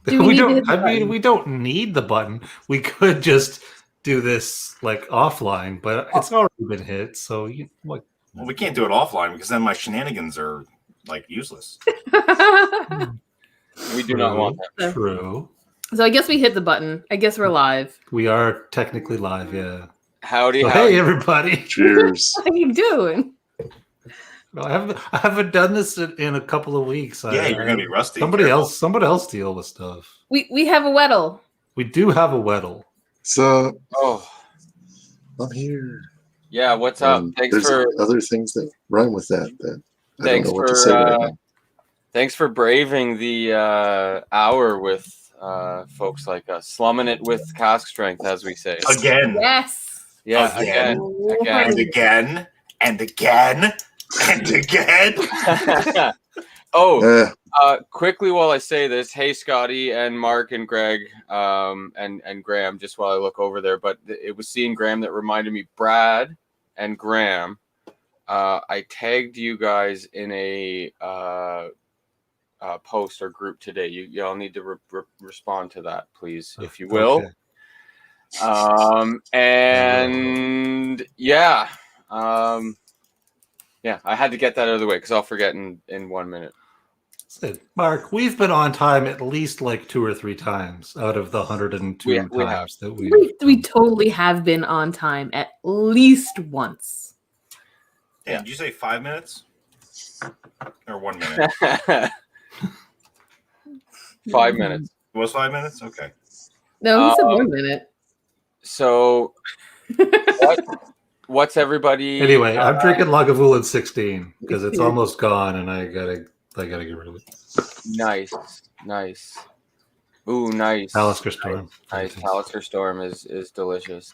Do we need to hit the I button? mean, we don't need the button. We could just do this like offline, but it's already been hit. So Well, we can't do it offline because then my shenanigans are like useless. We do not want that. True. So I guess we hit the button. I guess we're live. We are technically live, yeah. Howdy, So, howdy. hey, everybody. Cheers. What are you doing? Well, I haven't done this in a couple of weeks. Yeah, you're gonna be rusty. Somebody else deal with stuff. We have a Weddle. We do have a Weddle. So Oh, I'm here. yeah. What's up? There's other things that rhyme with that I don't know what to say right now. Thanks for braving the hour with folks like us, slumming it with cask strength, as we say. Again. Yes. Yeah, Again. again. And again. And again. And again. Quickly while I say this, hey Scotty and Mark and Greg and Graham, just while I look over there, but it was seeing Graham that reminded me, Brad and Graham, I tagged you guys in a post or group today. Y'all need to respond to that, please, if you will. Okay. And yeah, I had to get that out of the way because I'll forget in 1 minute. Mark, we've been on time at least like 2 or 3 times out of the 102 times that we totally have been on time at least once. Yeah. Did you say 5 minutes? Or 1 minute? 5 minutes. It was 5 minutes? Okay. No, he said 1 minute. So what's everybody? Anyway, I'm drinking Lagavulin 16 because it's almost gone, and I gotta get rid of it. Nice. Ooh, nice. Alistair Storm. Nice. Alistair Storm is delicious.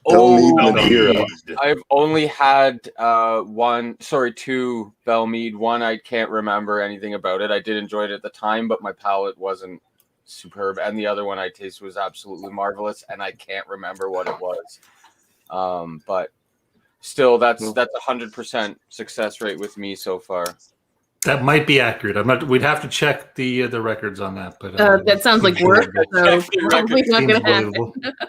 Belmead. I've only had 2 Belmead. One I can't remember anything about it. I did enjoy it at the time, but my palate wasn't superb. And the other one I tasted was absolutely marvelous, and I can't remember what it was. But still, that's 100% success rate with me so far. That might be accurate. We'd have to check the records on that, but that sounds like work. So probably not going to happen.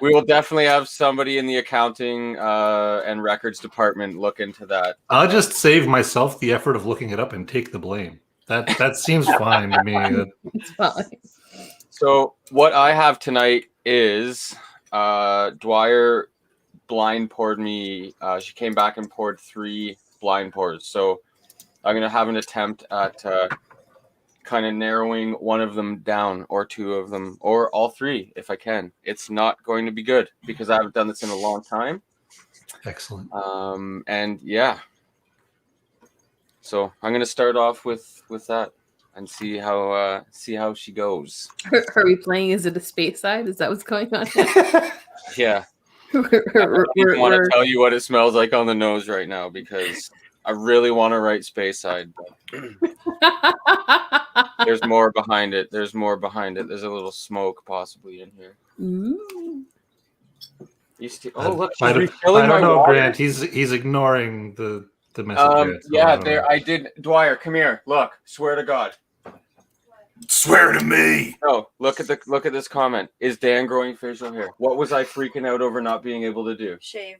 We will definitely have somebody in the accounting and records department look into that. I'll just save myself the effort of looking it up and take the blame. That seems fine to me. It's fine. So what I have tonight is Dwyer blind poured me. She came back and poured 3 blind pours. So I'm going to have an attempt at kind of narrowing one of them down, or 2 of them, or all 3 if I can. It's not going to be good because I haven't done this in a long time. Excellent. And yeah. So I'm going to start off with that and see how she goes. Are we playing? Is it a space side? Is that what's going on? Yeah. I don't want to tell you what it smells like on the nose right now because I really want to write space side, but there's more behind it. There's a little smoke possibly in here. Ooh. Look, I don't know, water. Grant. He's ignoring the message. I did. Dwyer, come here. Look, swear to God. Swear to me. No, look at this comment. Is Dan growing facial hair? What was I freaking out over not being able to do? Shave.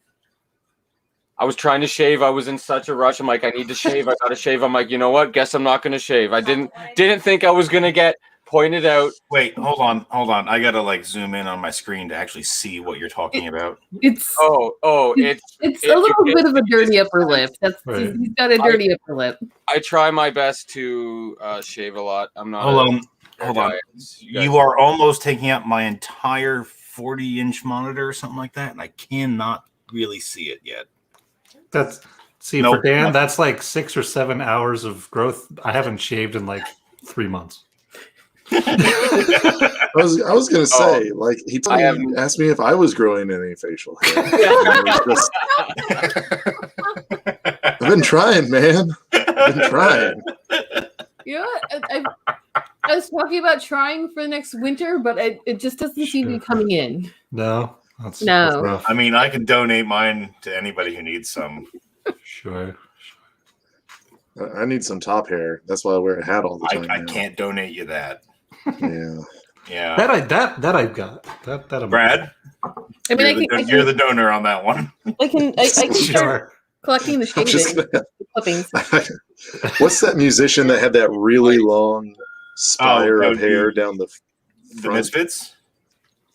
I was trying to shave. I was in such a rush. I'm like, I need to shave. I gotta shave. I'm like, you know what? Guess I'm not gonna shave. I didn't think I was gonna get pointed out. Wait, hold on. I gotta zoom in on my screen to actually see what you're talking about. It's it's a little bit of a dirty upper lip. Right. He's got a dirty upper lip. I try my best to shave a lot. I'm not. Hold on. You are almost taking out my entire 40-inch monitor or something like that, and I cannot really see it yet. For Dan, that's like 6 or 7 hours of growth. I haven't shaved in like 3 months. I was gonna say, he asked me if I was growing any facial hair. I've been trying, man. I've been trying. You know what? I was talking about trying for the next winter, but it just doesn't seem to be coming in. No. That's rough. I mean, I can donate mine to anybody who needs some. Sure. I need some top hair. That's why I wear a hat all the time. I can't donate you that. Yeah. That I've got. That I'm Brad, I mean, you're the donor on that one. I can start sure. collecting the I'm just shavings, the clippings. What's that musician that had that really long spire that of would hair be down the The front? Misfits?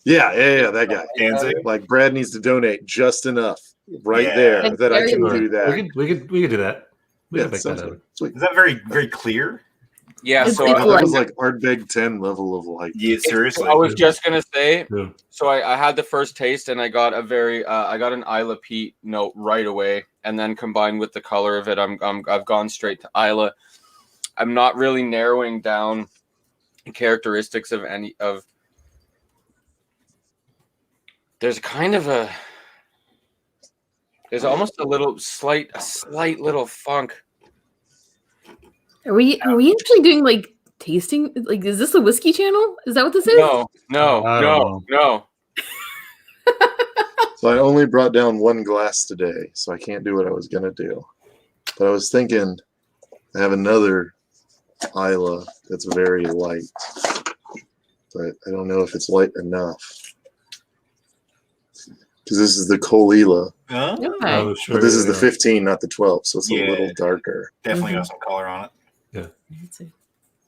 Yeah, that guy. Danzig? Like Brad needs to donate just enough right Yeah. there That's that I can very do that. We could do that. We Yeah, can make sounds that good. happen. Sweet. Is that very, very clear? Yeah, It's- so it's That like- was like Ardbeg 10 level of like. Yeah, seriously. I was just gonna say. Yeah. So I had the first taste, and I got a very I got an Isla Pete note right away, and then combined with the color of it, I've gone straight to Isla. I'm not really narrowing down characteristics of any of. There's kind of a. There's almost a slight little funk. Are we actually doing like tasting? Like, is this a whiskey channel? Is that what this is? I don't No. So I only brought down one glass today, so I can't do what I was gonna do. But I was thinking I have another Isla that's very light, but I don't know if it's light enough. Because this is the Colila, Okay. Oh, sure. but this is yeah, the 15, not the 12, so it's a Yeah. little darker. Definitely got some color on it. Let's see.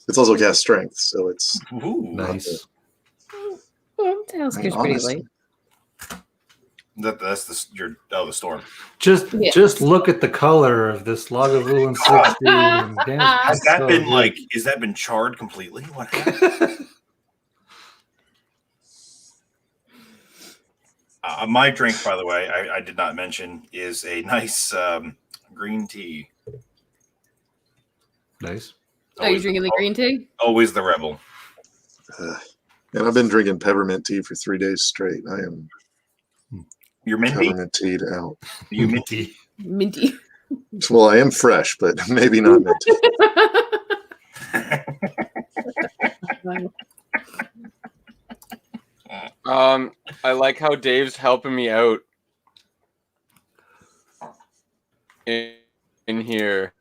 It's also cast strength, so it's Ooh. Nice. Oh, Tail's I mean, pretty honestly. light. That's the storm. Just Yeah. just look at the color of this Lagavulin 60. and damn, Has it's that so been good. has that been charred completely? What happened? My drink, by the way, I did not mention, is a nice green tea. Nice. Are you drinking the green tea? Always the rebel. and I've been drinking peppermint tea for 3 days straight. I am You're minty. peppermint tea'd out. You minty. Minty. Well, I am fresh, but maybe not minty. I like how Dave's helping me out in here.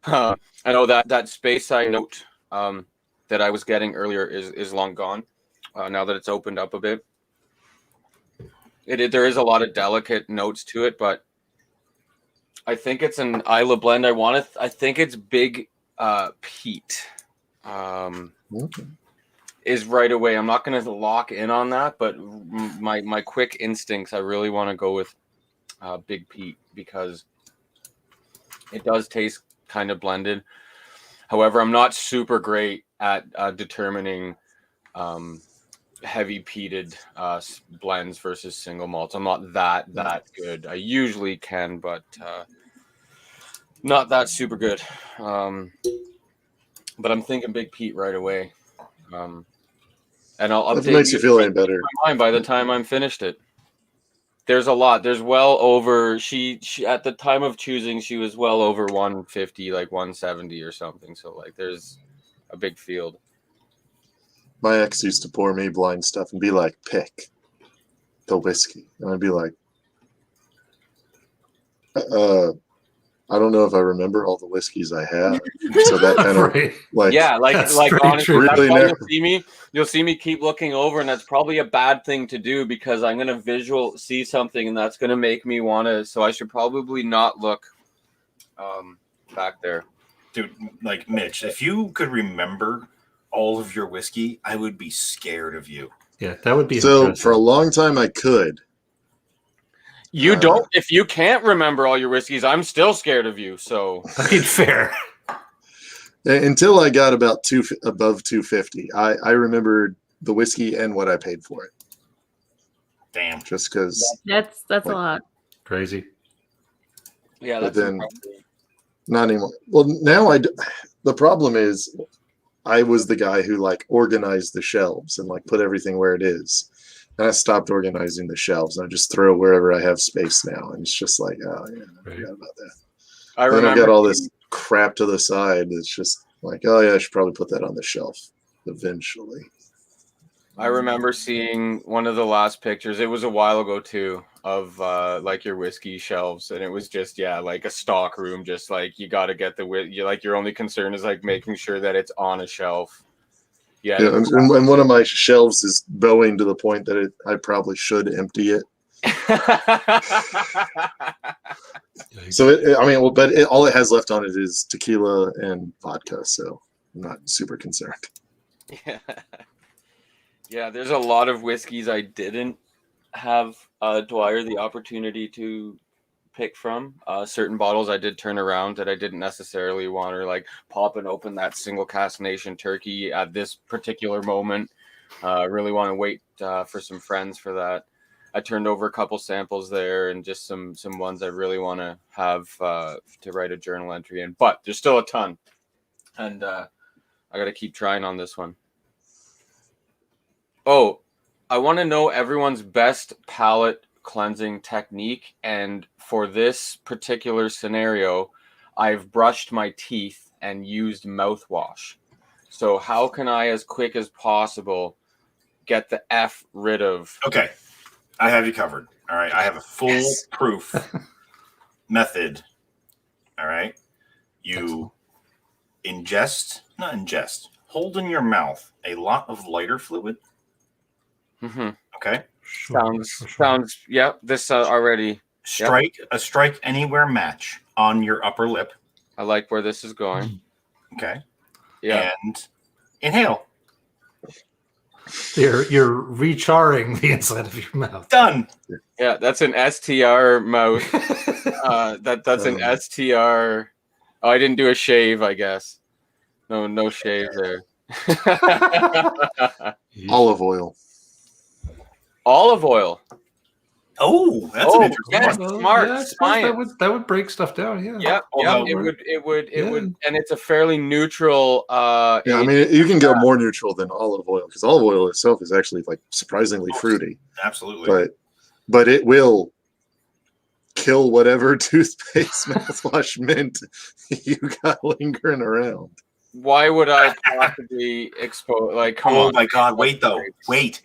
I know that space side note that I was getting earlier is long gone. Now that it's opened up a bit, there is a lot of delicate notes to it, but I think it's an Isla blend. I think it's Big Pete. Okay. Is right away. I'm not going to lock in on that, but my quick instincts, I really want to go with Big Pete because it does taste kind of blended. However, I'm not super great at determining heavy peated blends versus single malts. I'm not that good. I usually can, but not that super good. But I'm thinking Big Pete right away. And I'll update If it makes you feel any better. my mind by the time I'm finished it. There's a lot. There's well over she at the time of choosing, she was well over 150, like 170 or something. So like there's a big field. My ex used to pour me blind stuff and be like, pick the whiskey. And I'd be like, I don't know if I remember all the whiskeys I have. So that kind of Right. like, Yeah, That's like pretty honestly, true. that's Really why never- you'll see me keep looking over, and that's probably a bad thing to do because I'm gonna see something, and that's gonna make me wanna. So I should probably not look back there. Dude, like Mitch, if you could remember all of your whiskey, I would be scared of you. Yeah, that would be so impressive. for a long time I could. You don't. If you can't remember all your whiskeys, I'm still scared of you. So I mean, fair. Until I got about above 250. I remembered the whiskey and what I paid for it. Damn. Just because That's a Like- lot. Crazy. yeah, But that's then- not anymore. Well, now the problem is I was the guy who like organized the shelves and like put everything where it is. And I stopped organizing the shelves. I just throw wherever I have space now. And it's just like, oh yeah, I Right. forgot about that. I And then I've remember got all this crap to the side. It's just like, oh yeah, I should probably put that on the shelf eventually. I remember seeing one of the last pictures. It was a while ago too, of like your whiskey shelves, and it was just like a stock room. Just like you got to get your only concern is like making sure that it's on a shelf. Yeah. Yeah, and one of my shelves is bowing to the point that I probably should empty it. So all it has left on it is tequila and vodka. So I'm not super concerned. Yeah. Yeah, there's a lot of whiskeys I didn't have Dwyer the opportunity to pick from. Certain bottles I did turn around that I didn't necessarily want to like pop and open that single cask nation turkey at this particular moment. Really want to wait for some friends for that. I turned over a couple samples there and just some ones I really want to have to write a journal entry in. But there's still a ton, and I got to keep trying on this one. Oh, I want to know everyone's best palate cleansing technique. And for this particular scenario, I've brushed my teeth and used mouthwash. So how can I, as quick as possible, get the F rid of? Okay. I have you covered. All right. I have a foolproof method. All right. You hold in your mouth a lot of lighter fluid. Mm-hmm. Okay. Sounds. Yeah. This already. A strike anywhere match on your upper lip. I like where this is going. Okay. Yeah. And inhale. You're recharring the inside of your mouth. Done. Yeah, that's an STR mouth. That's an STR. Oh, I didn't do a shave, I guess. No shave there. Olive oil. Olive oil. Oh, that's an interesting yes, one. smart. Yeah, I suppose Science. that would break stuff down. Yeah. Yep. Although- It would, and it's a fairly neutral. Yeah, I mean, you can go more neutral than olive oil because olive oil itself is actually like surprisingly fruity. Absolutely. But it will kill whatever toothpaste, mouthwash, mint you got lingering around. Why would I possibly expose? Like, come Oh on. my God! Wait though. Wait.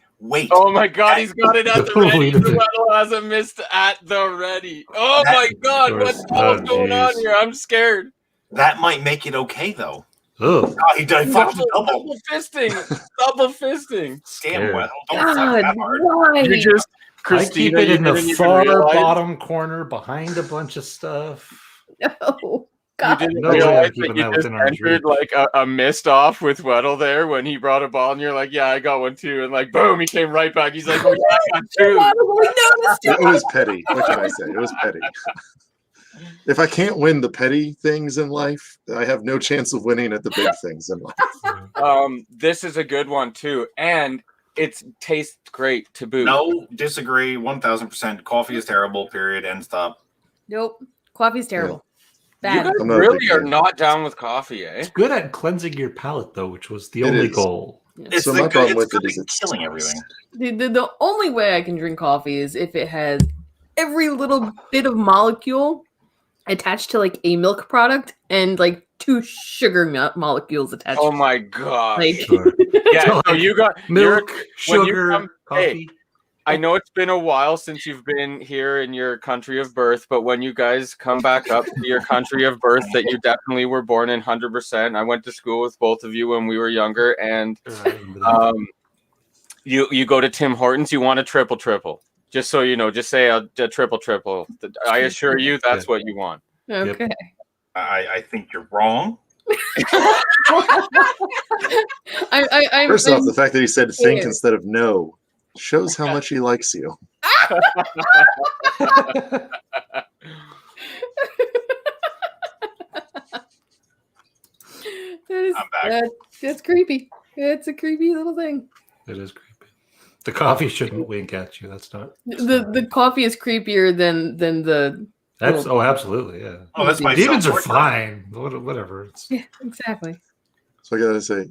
Oh my God, he's got it at the ready. Wait a The minute. Weddle has a missed at the ready. Oh my God, what's going on here? I'm scared. That might make it okay though. Oh, Oh, he did double. Double fisting. Double fisting. Damn, well, don't fuck God, that hard. why? You just, I keep Christina, it you in the didn't even far realize- bottom corner behind a bunch of stuff. No. You God. didn't No way I'm realize that keeping you that just within arm's entered reach. like a missed off with Weddle there when he brought a ball, and you're like, yeah, I got one too, and like, boom, he came right back. He's like, oh, yeah, I got two. It was petty. What can I say? It was petty. If I can't win the petty things in life, I have no chance of winning at the big things in life. This is a good one too, and it tastes great to boot. No, disagree. 1000%. Coffee is terrible. Period. End stop. Nope. Coffee's terrible. You Bad. guys I'm not a really big are fan. not down with coffee, eh? It's good at cleansing your palate, though, which was the It only is. goal. It's So the my good, problem it's with good it is at it's killing everything. The only way I can drink coffee is if it has every little bit of molecule attached to like a milk product and like two sugar molecules attached. Oh my god! Like, Sure. Yeah, so you got Milk, when you sugar, come- coffee. I know it's been a while since you've been here in your country of birth, but when you guys come back up to your country of birth that you definitely were born in 100%, I went to school with both of you when we were younger, and you go to Tim Hortons, you want a triple. Just so you know, just say a triple. I assure you that's what you want. okay. I think you're wrong. I'm First off, the fact that he said think scared. instead of no shows how much he likes you. I'm back. That's creepy. It's a creepy little thing. It is creepy. The coffee shouldn't wink at you. That's not. The coffee is creepier than the Absolutely, yeah. Oh, that's my Demons are self-portrait. fine. Whatever. It's, yeah, exactly. So I gotta say,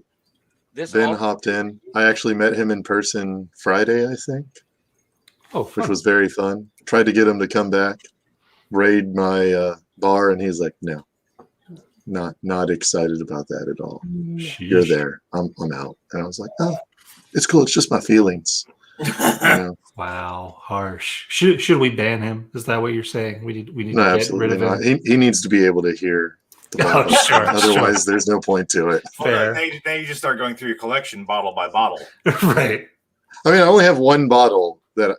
This Ben all- hopped in. I actually met him in person Friday, I think, oh, which fun. was very fun. Tried to get him to come back, raid my bar, and he's like, "No, not excited about that at all. You're Sheesh. there. I'm out." And I was like, "Oh, it's cool. It's just my feelings." You know? Wow, harsh. Should we ban him? Is that what you're saying? We need No, to get rid absolutely of not. him. He needs to be able to hear the Oh, bottle. sure, Otherwise, there's no point to it. Fair. Now you just start going through your collection bottle by bottle. Right. I mean, I only have one bottle that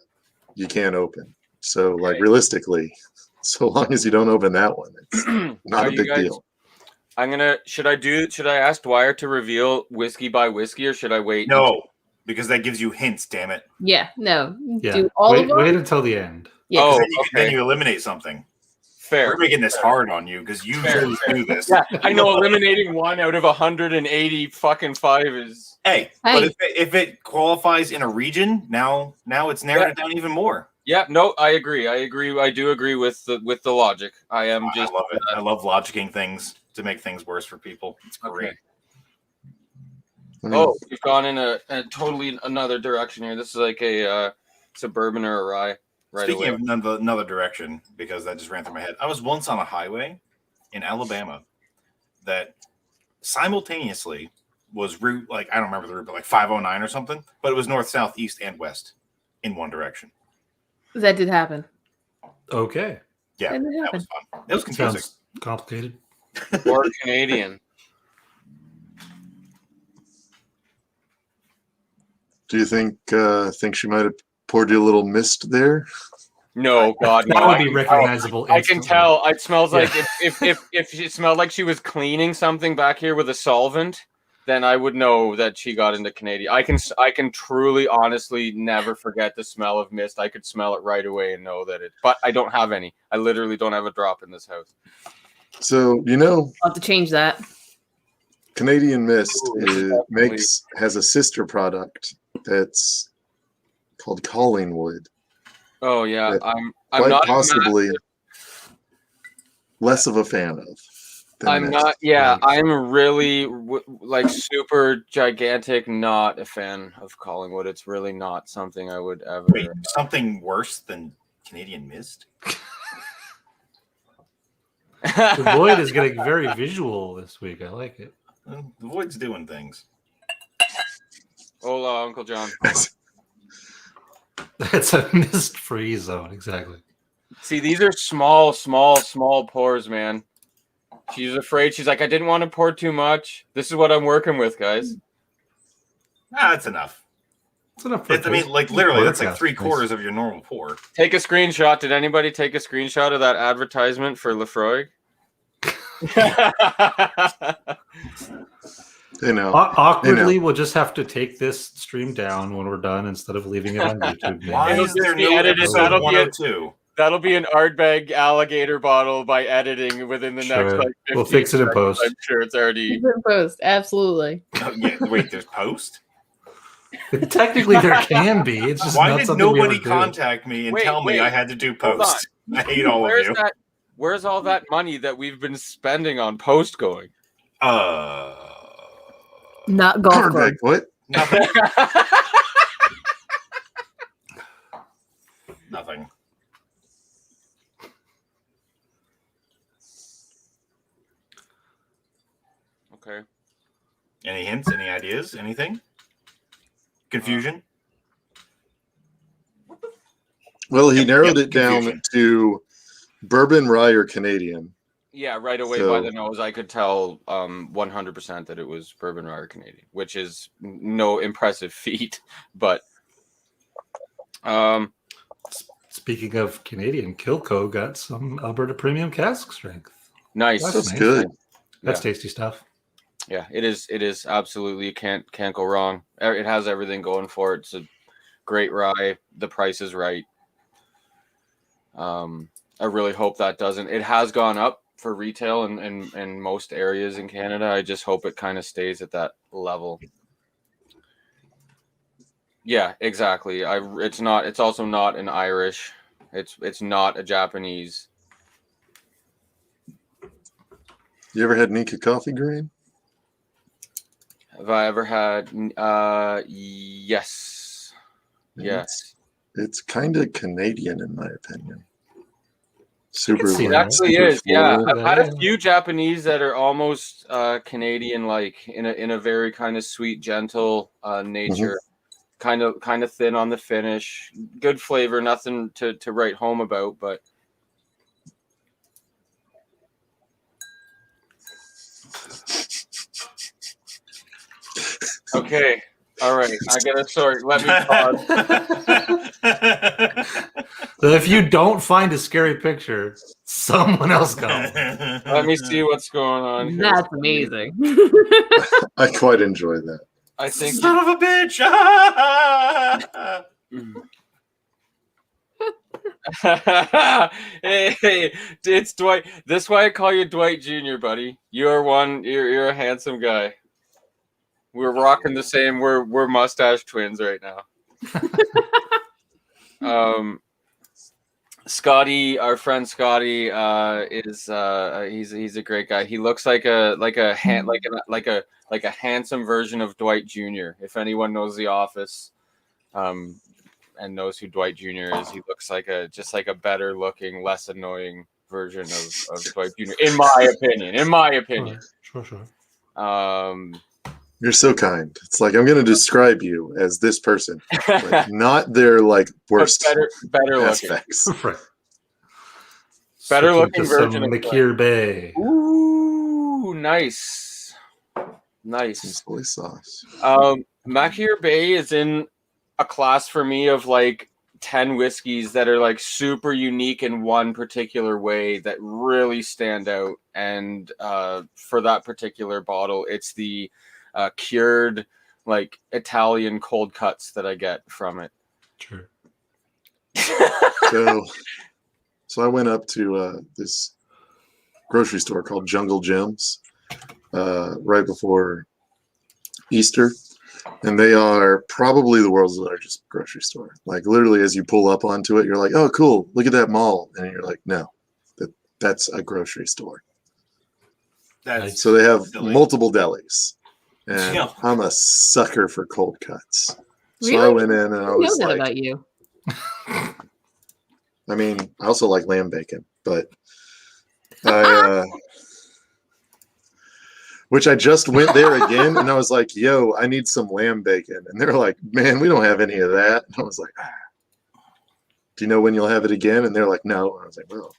you can't open. So, like, realistically, so long as you don't open that one, it's not a big deal. Should I ask Dwyer to reveal whiskey by whiskey, or should I wait? No, because that gives you hints, damn it. Yeah, no. Yeah. Do all of them. Wait until the end. Yeah. Oh, then you eliminate something. Fair. We're making this hard on you because you chose to do this. Yeah, I know eliminating 1 out of 180 fucking 5 is. Hey, but if it qualifies in a region, now it's narrowed it down even more. Yeah, no, I agree. I do agree with the logic. I am just. I love it. I love logicking things to make things worse for people. It's great. Okay. Oh, we've gone in a totally another direction here. This is like a suburban or a rye. Right. Speaking of another direction, because that just ran through my head. I was once on a highway in Alabama that simultaneously was route, like, I don't remember the route, but like 509 or something, but it was north, south, east, and west in one direction. That did happen. Okay. Yeah, That that was fun. It was confusing. Sounds complicated. Or Canadian. Do you think she might have poured you a little mist there? No, God, no. That would be recognizable. I can tell. It smells like if it smelled like she was cleaning something back here with a solvent, then I would know that she got into Canadian. I can truly, honestly, never forget the smell of mist. I could smell it right away and know that but I don't have any. I literally don't have a drop in this house. So I'll have to change that. Canadian Mist has a sister product that's called Collingwood. Oh yeah, I'm quite not possibly less of a fan of. I'm Mist. not. Yeah, I'm really like super gigantic. Not a fan of Collingwood. It's really not something I would ever. Wait, something worse than Canadian Mist? The Void is getting very visual this week. I like it. The Void's doing things. Hola, Uncle John. It's a mist-free zone, exactly. See, these are small pours, man. She's afraid. She's like, I didn't want to pour too much. This is what I'm working with, guys. That's enough. It's enough. I mean, like literally, that's like 3/4 of your normal pour. Take a screenshot. Did anybody take a screenshot of that advertisement for Lefroy? Awkwardly, we'll just have to take this stream down when we're done instead of leaving it on YouTube. Why is there no episode 102? That'll be an Ardbeg alligator bottle by editing within the next like 15 We'll fix it in post. I'm sure it's already in post. Absolutely. Oh, yeah. Wait, there's post? Technically, there can be. It's just why did nobody contact me and tell me I had to do post? I hate all of you. Where's all that money that we've been spending on post going? Not golf club. What? Nothing. Nothing. Okay. Any hints? Any ideas? Anything? Confusion? Well, he narrowed it down to bourbon, rye, or Canadian. Yeah, right away by the nose, I could tell 100% that it was bourbon, rye, or Canadian, which is no impressive feat. But speaking of Canadian, Kilco got some Alberta Premium cask strength. Nice. That's good. That's tasty stuff. Yeah, it is. It is absolutely can't go wrong. It has everything going for it. It's a great rye. The price is right. I really hope that doesn't. It has gone up for retail in most areas in Canada. I just hope it kind of stays at that level. Yeah, exactly. It's also not an Irish. It's not a Japanese. You ever had Nika coffee grain? Have I ever had? Yes. Yes. It's kind of Canadian in my opinion. Super. It actually is. Yeah, I've had a few Japanese that are almost Canadian, like in a very kind of sweet, gentle nature. Mm-hmm. Kind of thin on the finish. Good flavor. Nothing to write home about, but. Okay. All right. I gotta sort. Let me pause. So if you don't find a scary picture, someone else go. Let me see what's going on here. That's amazing. I quite enjoy that. I think. Son of a bitch! Hey, it's Dwight. This is why I call you Dwight Jr., buddy. You're one. You're a handsome guy. We're rocking the same. We're mustache twins right now. Scotty, our friend Scotty, is he's a great guy. He looks like a handsome version of Dwight Jr. If anyone knows The Office, and knows who Dwight Jr. is, he looks like a better looking, less annoying version of Dwight Jr. In my opinion. Sure. You're so kind. It's like I'm going to describe you as this person, like, not their like worst better looking. aspects. Right. Better Switching looking to version some of Makir Bay. Ooh, nice. Soy sauce. Makir Bay is in a class for me of like 10 whiskeys that are like super unique in one particular way that really stand out. And for that particular bottle, it's the cured like Italian cold cuts that I get from it. Sure. So I went up to this grocery store called Jungle Gems right before Easter, and they are probably the world's largest grocery store. Like literally, as you pull up onto it, you're like, "Oh, cool! Look at that mall," and you're like, "No, that's a grocery store." So they have multiple delis, and I'm a sucker for cold cuts. Really? So I went in and I was know that like, about you. I mean, I also like lamb bacon, but I, which I just went there again, and I was like, "Yo, I need some lamb bacon," and they're like, "Man, we don't have any of that." And I was like, "Do you know when you'll have it again?" And they're like, "No." And I was like, "Well,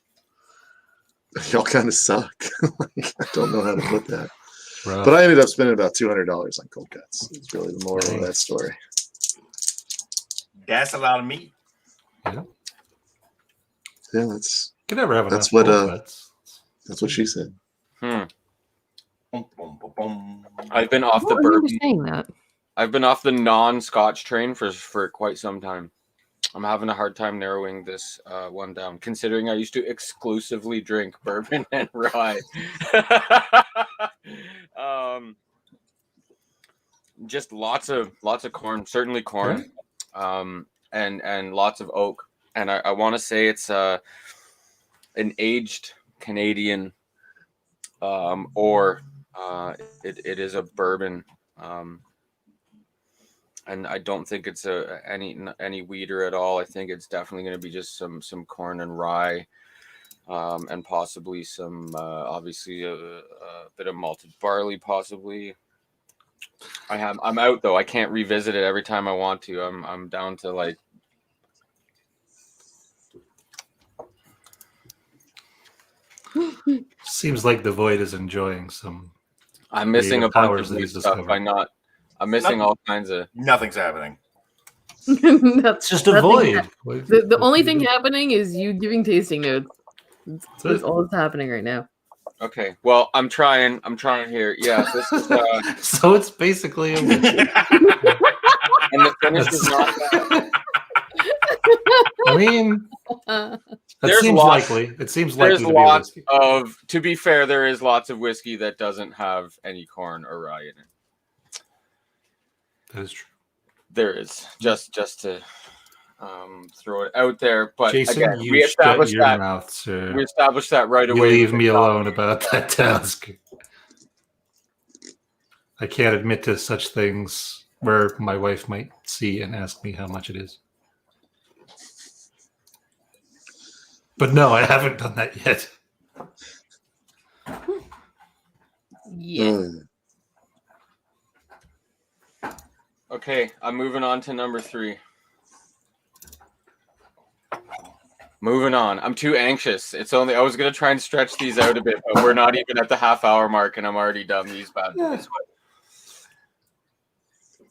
y'all kind of suck." Like, I don't know how to put that. Rough. But I ended up spending about $200 on cold cuts. It's really the moral of that story. That's a lot of meat. Yeah, that's Could never have that's enough what cold cuts. that's what she said. I've been off the I remember bourbon. saying that. I've been off the non-Scotch train for quite some time. I'm having a hard time narrowing this one down, considering I used to exclusively drink bourbon and rye. Just lots of corn, certainly corn, and lots of oak. And I want to say it's an aged Canadian, or it is a bourbon. And I don't think it's any weeder at all. I think it's definitely going to be just some corn and rye, and possibly some obviously a bit of malted barley, possibly. I'm out though. I can't revisit it every time I want to. I'm down to like. Seems like the Void is enjoying some. I'm missing a bunch powers of that new he's stuff discovered. by not. I'm missing all kinds of. Nothing's happening. It's just a void. The only thing happening is you giving tasting notes. That's all that's happening right now. Okay, well, I'm trying here. Yeah, this is. So it's basically a whiskey. And the finish is not bad. I mean, that seems likely. It seems likely to be a whiskey. To be fair, there is lots of whiskey that doesn't have any corn or rye in it. That is true. There is just to throw it out there, but Jason, again, you we established shut your that. mouth, sir. We established that right You away. leave me alone about that task. I can't admit to such things where my wife might see and ask me how much it is. But no, I haven't done that yet. Yeah. Okay, I'm moving on to number 3. Moving on. I'm too anxious. I was gonna try and stretch these out a bit, but we're not even at the half-hour mark, and I'm already done these bad boys.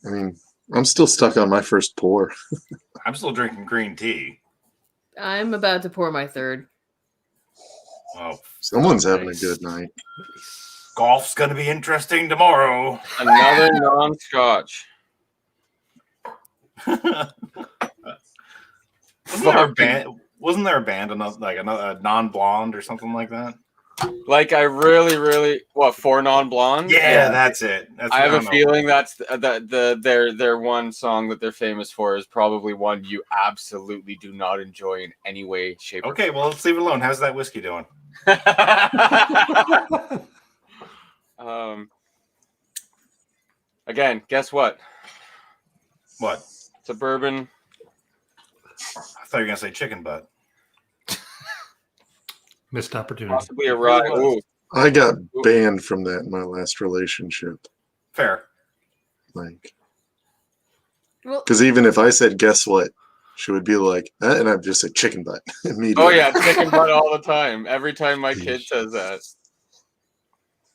I mean, I'm still stuck on my first pour. I'm still drinking green tea. I'm about to pour my third. Oh, Someone's having nice. a good night. golf's gonna be interesting tomorrow. Another non-scotch. Wasn't there a band like another non-blonde or something like that? Like I really what, Four Non-Blonde? Yeah, that's it. I have a feeling that's their one song that they're famous for is probably one you absolutely do not enjoy in any way, shape, or Okay, well, let's leave it alone. How's that whiskey doing? Again, guess what? What? It's a bourbon. I thought you were gonna say chicken butt. Missed opportunity. Possibly a rye. Ooh. I got banned from that in my last relationship. Fair. Like, Well, because even if I said, "Guess what," she would be like, and I'd just say chicken butt immediately. Oh yeah, chicken butt all the time. Every time my kid says that.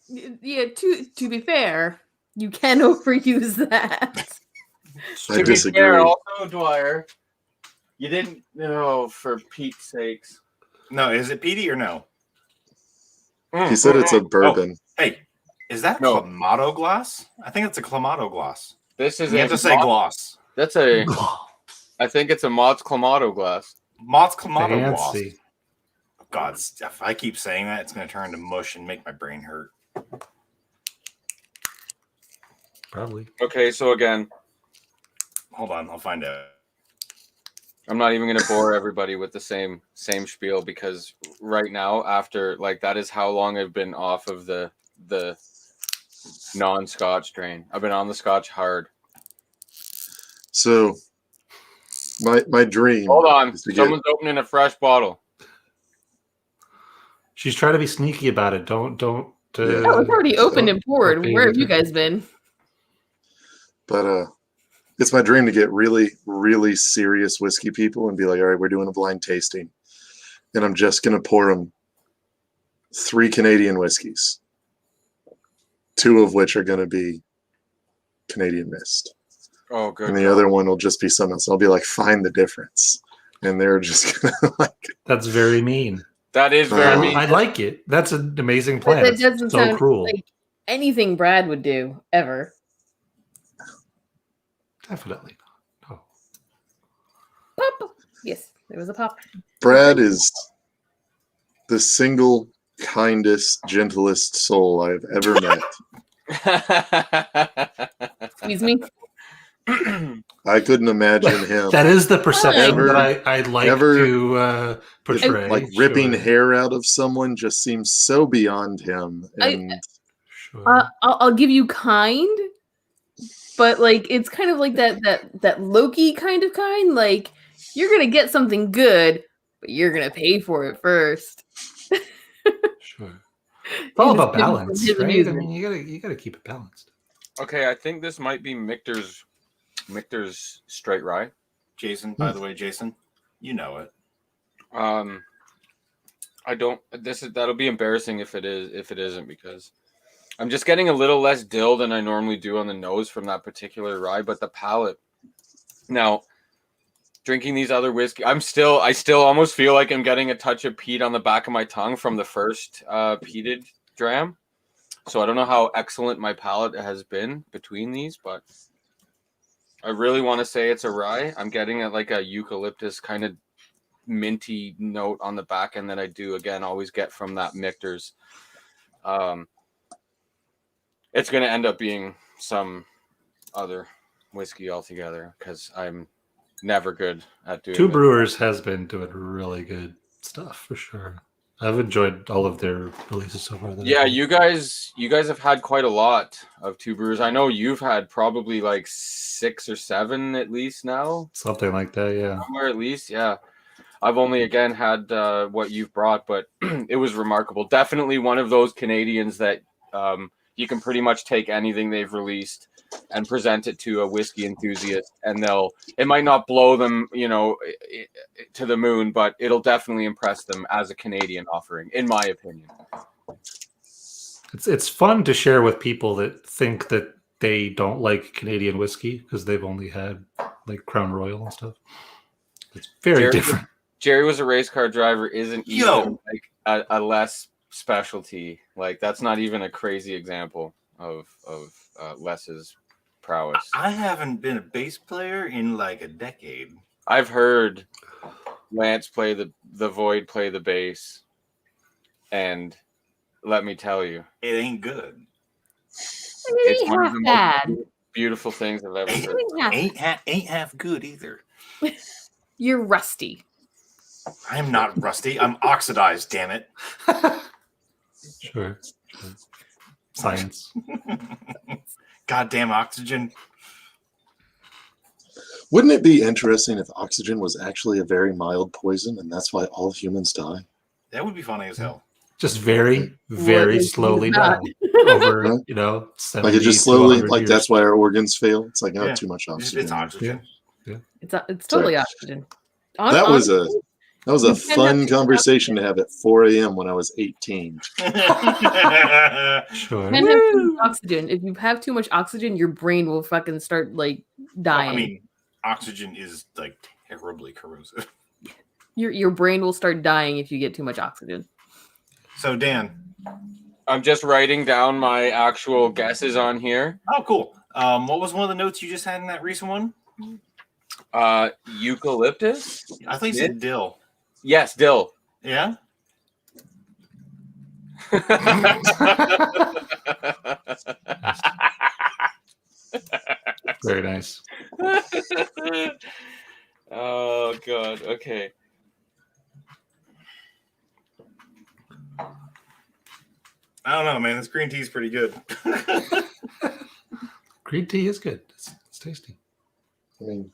yeah. To be fair, you can overuse that. I To be disagree. fair, also Dwyer, you didn't know, for Pete's sakes. No, is it peaty or no? He said it's a bourbon. Hey, is that No. Clamato glass? I think it's a Clamato glass. This is You have to say gloss. That's a. I think it's a Mott's Clamato glass. Mott's Clamato glass. Fancy. God, if I keep saying that, it's going to turn to mush and make my brain hurt. Probably. Okay, so again, Hold on, I'll find out. I'm not even going to bore everybody with the same spiel, because right now, after like that is how long I've been off of the non-Scotch train. I've been on the Scotch hard. So, my dream. Hold on, is to get- someone's opening a fresh bottle. She's trying to be sneaky about it. Don't. Oh, it's already opened and poured. don't Where have you guys been? But it's my dream to get really, really serious whiskey people and be like, all right, we're doing a blind tasting, and I'm just gonna pour them 3 Canadian whiskeys, 2 of which are gonna be Canadian Mist, Oh, good. and the other one will just be something else. I'll be like, find the difference, and they're just gonna like. That's very mean. That is very mean. I like it. That's an amazing But plan. that It's doesn't so sound cruel. like anything Brad would do ever. Definitely not. Pop. Yes, there was a pop. Brad is the single kindest, gentlest soul I've ever met. Excuse me. I couldn't imagine him That is the perception Ever- that I like ever- to portray. like ripping Sure. hair out of someone just seems so beyond him. And Sure. I'll give you kind, but like it's kind of like that Loki kind. Like you're gonna get something good, but you're gonna pay for it first. Sure. It's all In about this- in balance, his right? I amusement. mean, you gotta keep it balanced. Okay, I think this might be Michter's straight rye. Jason, by the way, Jason, you know it. I don't. That'll be embarrassing if it isn't, because I'm just getting a little less dill than I normally do on the nose from that particular rye, but the palate. Now, drinking these other whiskey, I still almost feel like I'm getting a touch of peat on the back of my tongue from the first peated dram. So I don't know how excellent my palate has been between these, but I really want to say it's a rye. I'm getting like a eucalyptus kind of minty note on the back end that I do again always get from that Michter's. It's going to end up being some other whiskey altogether, because I'm never good at doing Two this. Brewers has been doing really good stuff for sure. I've enjoyed all of their releases so far. Yeah, you guys have had quite a lot of Two Brewers. I know you've had probably like 6 or 7 at least now. Something like that, yeah. Somewhere at least, yeah. I've only again had what you've brought, but it was remarkable. Definitely one of those Canadians that you can pretty much take anything they've released and present it to a whiskey enthusiast, and it might not blow them, to the moon, but it'll definitely impress them as a Canadian offering, in my opinion. It's fun to share with people that think that they don't like Canadian whiskey because they've only had like Crown Royal and stuff. It's very different. Jerry was a race car driver. Isn't even Yo. like a less specialty. Like that's not even a crazy example of Les's prowess. I haven't been a bass player in like a decade. I've heard Lance play the Void play the bass, and let me tell you, It ain't good. it's one of the most beautiful things I've ever heard. Ain't half good either. You're rusty. I'm not rusty. I'm oxidized. Damn it. Sure. Science. Goddamn oxygen. Wouldn't it be interesting if oxygen was actually a very mild poison, and that's why all humans die? That would be funny as hell. Just very, very slowly down over, 70 Like it just slowly, like years. that's why our organs fail. It's like, oh, Yeah. too much oxygen. It's oxygen. It's totally oxygen. That was a fun conversation to have at 4 a.m. when I was 18. Sure. You can't have too much oxygen. If you have too much oxygen, your brain will fucking start like dying. Well, I mean, oxygen is like terribly corrosive. Your brain will start dying if you get too much oxygen. So Dan, I'm just writing down my actual guesses on here. oh cool. What was one of the notes you just had in that recent one? Eucalyptus? I think you said dill. Yes, dill. Yeah. Very nice. Oh god. Okay. I don't know, man. This green tea is pretty good. Green tea is good. It's tasty. I mean,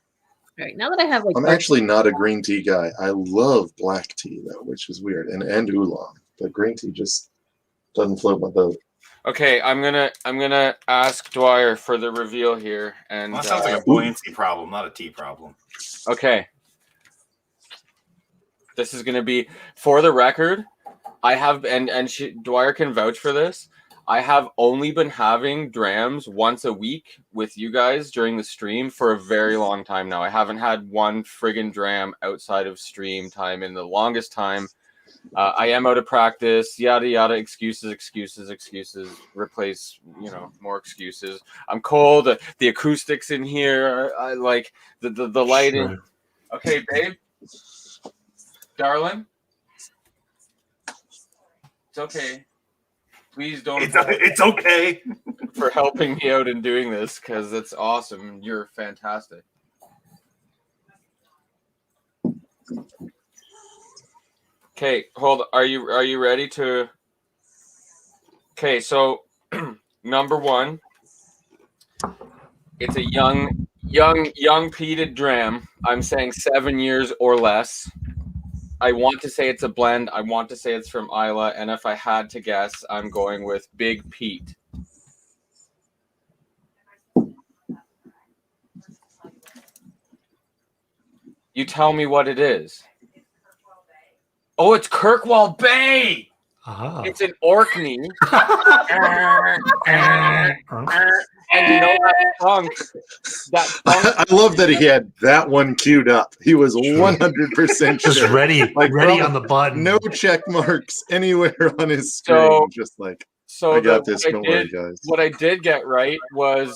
All right, now that I have like I'm actually not a green tea guy. I love black tea though, which is weird, and oolong. But green tea just doesn't float my boat. Okay, I'm gonna ask Dwyer for the reveal here, and Well, that sounds like a buoyancy problem, not a tea problem. okay. This is gonna be for the record. I have Dwyer can vouch for this. I have only been having drams once a week with you guys during the stream for a very long time now. I haven't had one friggin' dram outside of stream time in the longest time. I am out of practice, yada yada, excuses, replace, more excuses. I'm cold, the acoustics in here, I like the lighting. Sure. Okay, babe, darling, it's okay. Please don't. It's okay for helping me out in doing this because it's awesome. You're fantastic. Okay, hold. Are you ready to? Okay, so number one, it's a young peated dram. I'm saying 7 years or less. I want to say it's a blend. I want to say it's from Isla, and if I had to guess, I'm going with Big Pete. You tell me what it is. Oh, it's Kirkwall Bay. Aha. It's an Orkney. And you know that song? I love that he had that one queued up. He was 100% Just sure. ready on the button. No check marks anywhere on his screen. Just like, I got this. Don't worry, guys. What I did get right was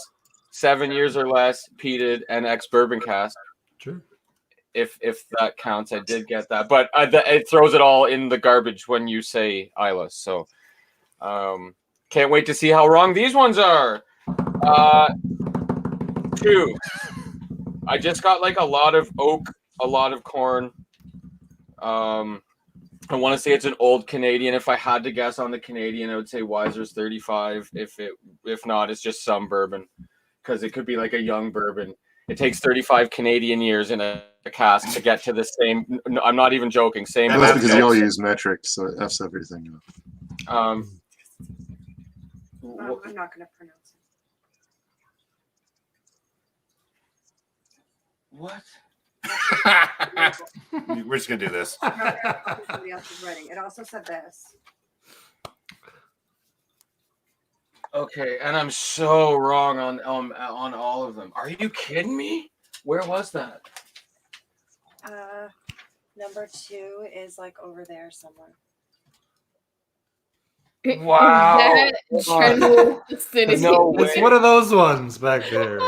7 years or less, peated, and ex-bourbon cast. Sure. If that counts, I did get that. But it throws it all in the garbage when you say Isla. So can't wait to see how wrong these ones are. 2. I just got like a lot of oak, a lot of corn. I want to say it's an old Canadian. If I had to guess on the Canadian, I would say Weiser's 35. If not, it's just some bourbon because it could be like a young bourbon. It takes 35 Canadian years in a cask to get to the same. I'm not even joking. Same. That's because you all use metrics, so it F's everything up. I'm not going to pronounce it. What? We're just gonna do this. Somebody else is writing. It also said this. Okay, and I'm so wrong on all of them. Are you kidding me? Where was that? Number 2 is like over there somewhere. Wow. Is that Trendle vicinity? No It's way. one of those ones back there. Do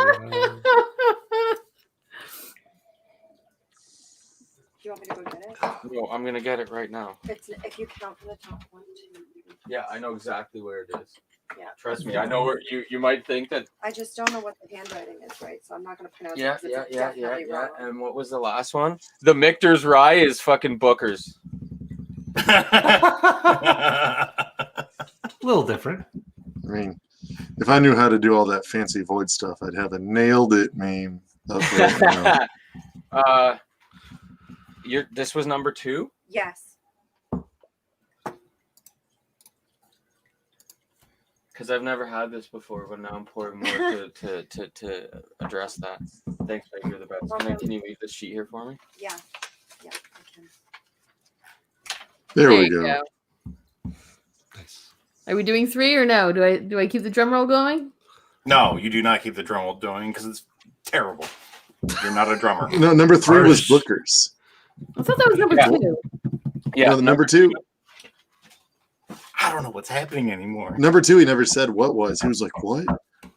you want me to go get it? No, I'm gonna get it right now. If you count from the top 1, 2, 3. Yeah, I know exactly where it is. Yeah. Trust me, I know where you might think that. I just don't know what the handwriting is, right? So I'm not going to pronounce Yeah. it. It's definitely wrong. And what was the last one? The Michter's Rye is fucking Booker's. A little different. I mean, if I knew how to do all that fancy void stuff, I'd have a nailed it meme up there now. This was number 2? Yes. Because I've never had this before, but now I'm pouring more to address that. Thanks, Mike. You're the best. Can you leave this sheet here for me? Yeah. Yeah, I can. There we you go. Nice. Are we doing 3 or no? Do I keep the drum roll going? No, you do not keep the drum roll going because it's terrible. You're not a drummer. No, number 3 was Harsh. Booker's. I thought that was number 2. Yeah. No, the number 2. I don't know what's happening anymore. Number 2, he never said what was. He was like, "What?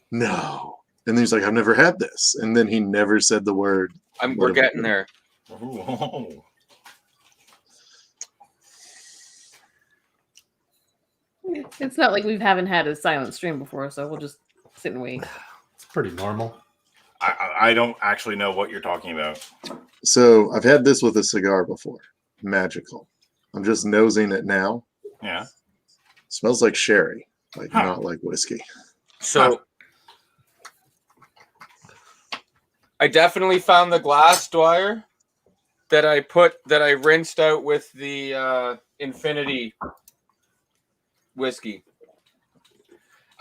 No." And then he's like, "I've never had this." And then he never said the word. We're getting there. Ooh. It's not like we haven't had a silent stream before, so we'll just sit and wait. It's pretty normal. I don't actually know what you're talking about. So I've had this with a cigar before. Magical. I'm just nosing it now. Yeah. Smells like sherry, like not like whiskey. So I definitely found the glass, Dwyer, that I rinsed out with the Infinity whiskey.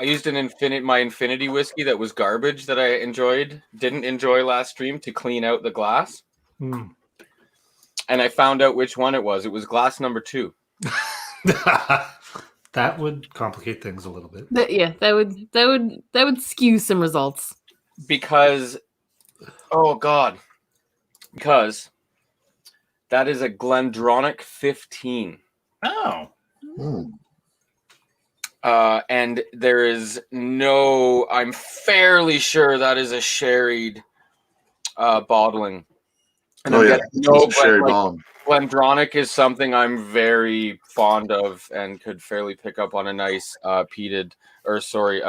I used my Infinity whiskey that was garbage that I didn't enjoy last stream to clean out the glass. Mm. And I found out which one it was. It was glass number 2. That would complicate things a little bit. That would skew some results. Because that is a Glendronach 15. Oh. Mm. And there is I'm fairly sure that is a sherried bottling. And Oh I'm yeah, getting it's a sherry bomb. Glendronach is something I'm very fond of and could fairly pick up on a nice a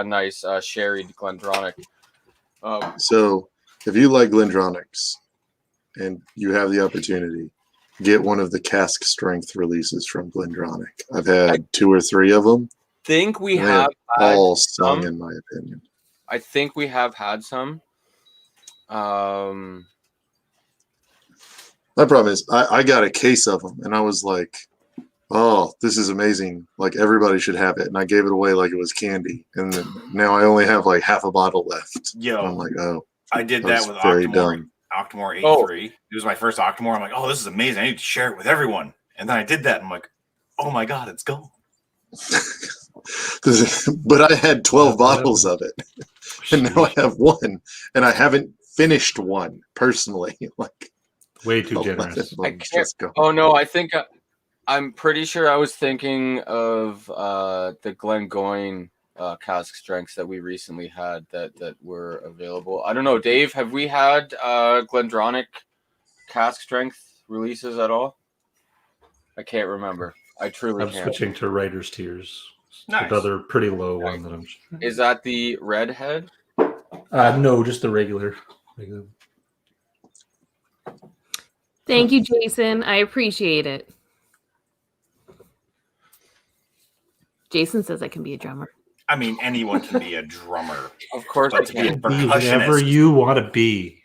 nice sherried Glendronach. So if you like Glendronachs and you have the opportunity, get one of the cask strength releases from Glendronach. I've had 2 or 3 of them. Think we They have are had all stung, some. in my opinion. I think we have had some. My problem is I got a case of them and I was like, "Oh, this is amazing! Like everybody should have it." And I gave it away like it was candy. And then now I only have like half a bottle left. Yo, I'm like, "Oh, I did that that was with very Octomore. dumb." Octomore 8.3. It was my first Octomore. I'm like, oh, this is amazing. I need to share it with everyone. And then I did that. And I'm like, oh my God, it's gone. But I had 12 bottles of it, and now I have 1, and I haven't finished one personally. Like Way too generous. Oh no, I think I'm pretty sure I was thinking of the Glengoyne cask strengths that we recently had that were available. I don't know, Dave, have we had Glendronach cask strength releases at all? I can't remember. I truly I'm can't. switching to Writer's Tears. Nice. Another pretty low one that I'm. Is that the redhead? No, just the regular. Thank you, Jason. I appreciate it. Jason says I can be a drummer. I mean, anyone can be a drummer. Of course, But to be a Be whatever percussionist. you want to be.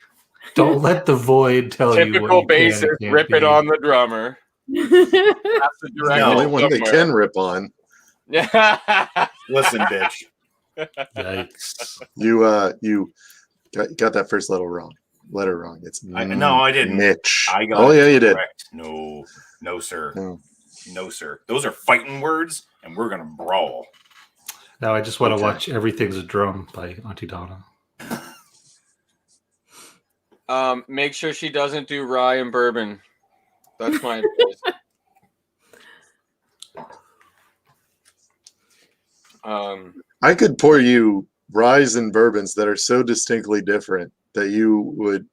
Don't let the void tell you what typical you can and bassist, can't rip it be. on the drummer. That's the The direction only one they somewhere. can rip on. Yeah. Listen, bitch. Yikes. You got that first letter wrong. It's No, I didn't. Mitch. I got Oh it yeah, you did. correct. No, sir. No. No, sir. Those are fighting words, and we're going to brawl. Now I just want to Okay. watch Everything's a Drum by Auntie Donna. Make sure she doesn't do rye and bourbon. That's my advice. I could pour you ryes and bourbons that are so distinctly different that you would